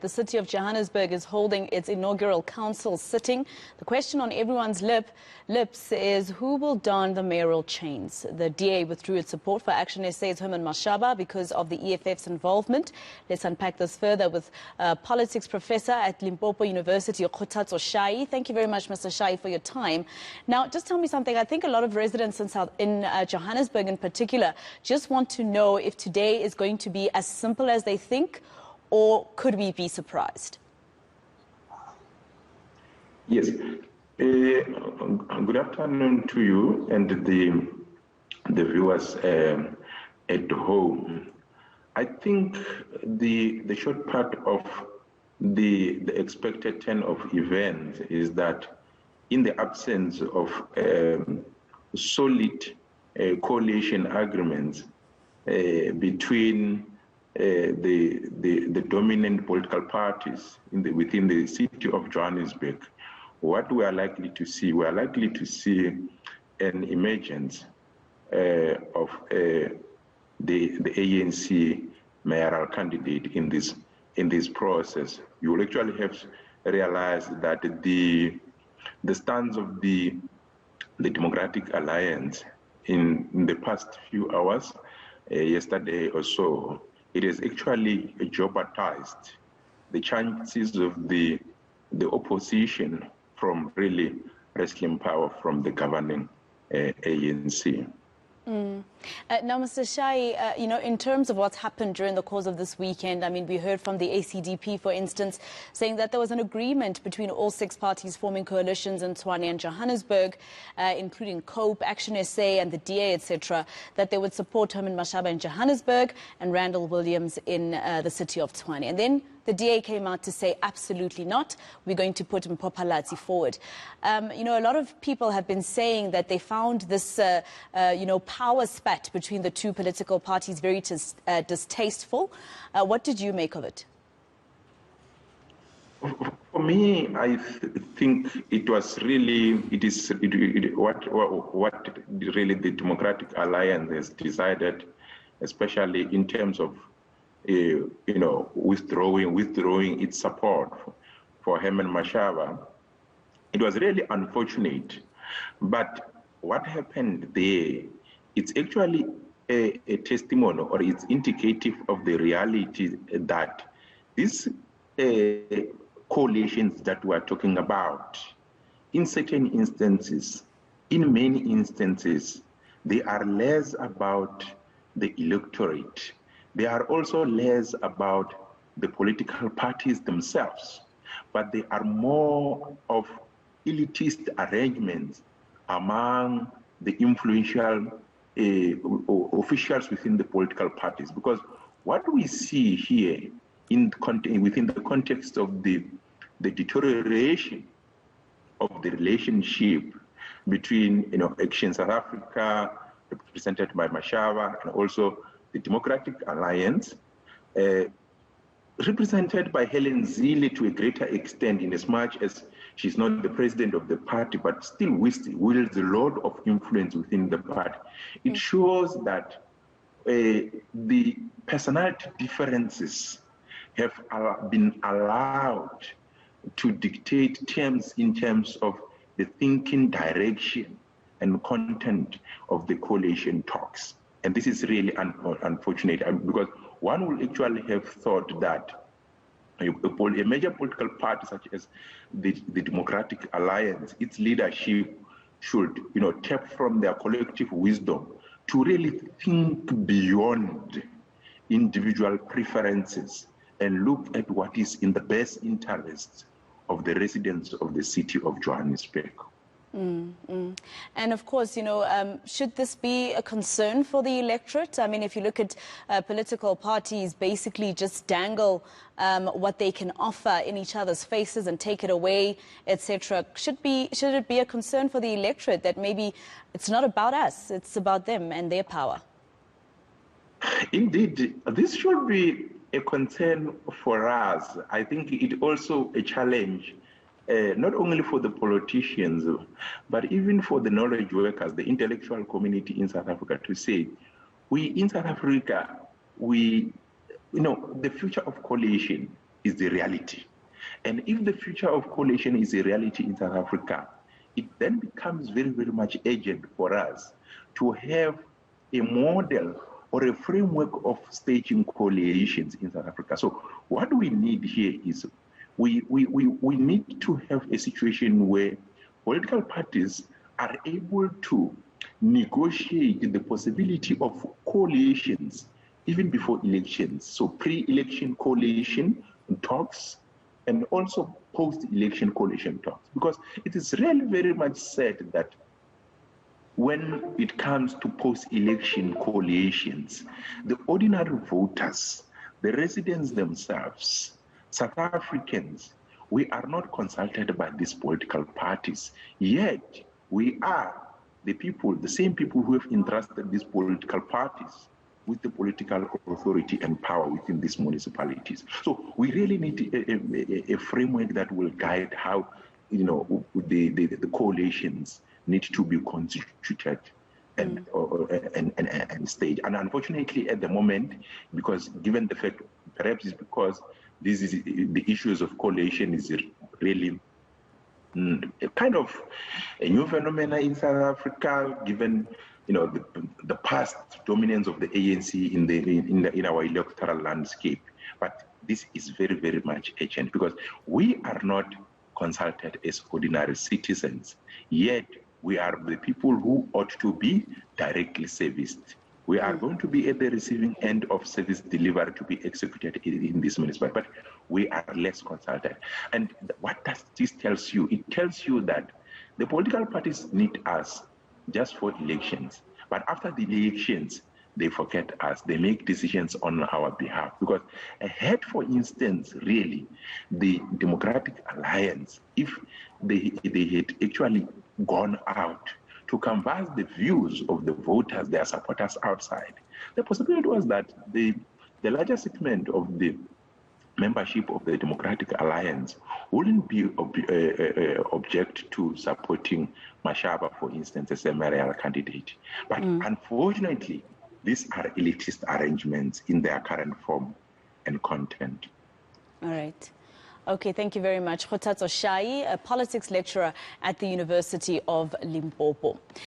The city of Johannesburg is holding its inaugural council sitting. The question on everyone's lips is who will don the mayoral chains. The DA withdrew its support for Action SA's Herman Mashaba because of the EFF's involvement. Let's unpack this further with politics professor at Limpopo University, Kgothatso Shai. Thank you very much, Mr. Shai, for your time. Now, just tell me something. I think a lot of residents in Johannesburg in particular just want to know if today is going to be as simple as they think, or could we be surprised? Yes. Good afternoon to you and the viewers at home. I think the short part of the expected turn of events is that in the absence of solid coalition agreements between the dominant political parties within the city of Johannesburg, what we are likely to see, an emergence of the ANC mayoral candidate in this process. You will actually have realized that the stance of the Democratic Alliance in the past few hours, yesterday or so, it has actually jeopardized the chances of the opposition from really wresting power from the governing ANC. Now, Mr. Shai, in terms of what's happened during the course of this weekend, I mean, we heard from the ACDP, for instance, saying that there was an agreement between all 6 parties forming coalitions in Tshwane and Johannesburg, including COPE, Action SA and the DA, etc., that they would support Herman Mashaba in Johannesburg and Randall Williams in the city of Tshwane. And then the DA came out to say, absolutely not. We're going to put Mpopalati forward. A lot of people have been saying that they found this, power spat between the two political parties very distasteful. What did you make of it? For me, I think it was really, what really the Democratic Alliance has decided, especially in terms of withdrawing its support for Herman Mashaba. It was really unfortunate. But what happened there, it's actually a testimony, or it's indicative of the reality that these coalitions that we are talking about, in certain instances, in many instances, they are less about the electorate. They are also less about the political parties themselves, but they are more of elitist arrangements among the influential officials within the political parties. Because what we see here within the context of the deterioration of the relationship between Action South Africa, represented by Mashaba, and also the Democratic Alliance, represented by Helen Zille to a greater extent, in as much as she's not the president of the party, but still wields a lot of influence within the party. It shows that the personality differences have been allowed to dictate terms in terms of the thinking direction and content of the coalition talks. And this is really unfortunate, because one would actually have thought that a major political party such as the Democratic Alliance, its leadership should tap from their collective wisdom to really think beyond individual preferences and look at what is in the best interests of the residents of the city of Johannesburg. And of course, should this be a concern for the electorate? I mean, if you look at political parties basically just dangle what they can offer in each other's faces and take it away, etc. Should it be a concern for the electorate that maybe it's not about us, it's about them and their power? Indeed, this should be a concern for us. I think it also a challenge, not only for the politicians, but even for the knowledge workers, the intellectual community in South Africa, to say, we in South Africa, the future of coalition is the reality. And if the future of coalition is a reality in South Africa, it then becomes very, very much urgent for us to have a model or a framework of staging coalitions in South Africa. So what we need here is we need to have a situation where political parties are able to negotiate the possibility of coalitions even before elections. So pre-election coalition talks and also post-election coalition talks. Because it is really very much said that when it comes to post-election coalitions, the ordinary voters, the residents themselves, South Africans, we are not consulted by these political parties. Yet, we are the people, the same people who have entrusted these political parties with the political authority and power within these municipalities. So we really need a framework that will guide how, the coalitions need to be constituted and staged. And unfortunately, at the moment, because given the fact, perhaps it's because this is the issues of coalition is really a kind of a new phenomenon in South Africa, given the past dominance of the ANC in our electoral landscape. But this is very, very much urgent because we are not consulted as ordinary citizens, yet we are the people who ought to be directly serviced. We are going to be at the receiving end of service delivery to be executed in this municipality, but we are less consulted. And what does this tells you? It tells you that the political parties need us just for elections, but after the elections, they forget us. They make decisions on our behalf. Because had, for instance, really, the Democratic Alliance, if they had actually gone out to canvass the views of the voters, their supporters outside, the possibility was that the larger segment of the membership of the Democratic Alliance wouldn't be object to supporting Mashaba, for instance, as a mayoral candidate. But unfortunately, these are elitist arrangements in their current form and content. All right. Okay, thank you very much. Kgothatso Shai, a politics lecturer at the University of Limpopo.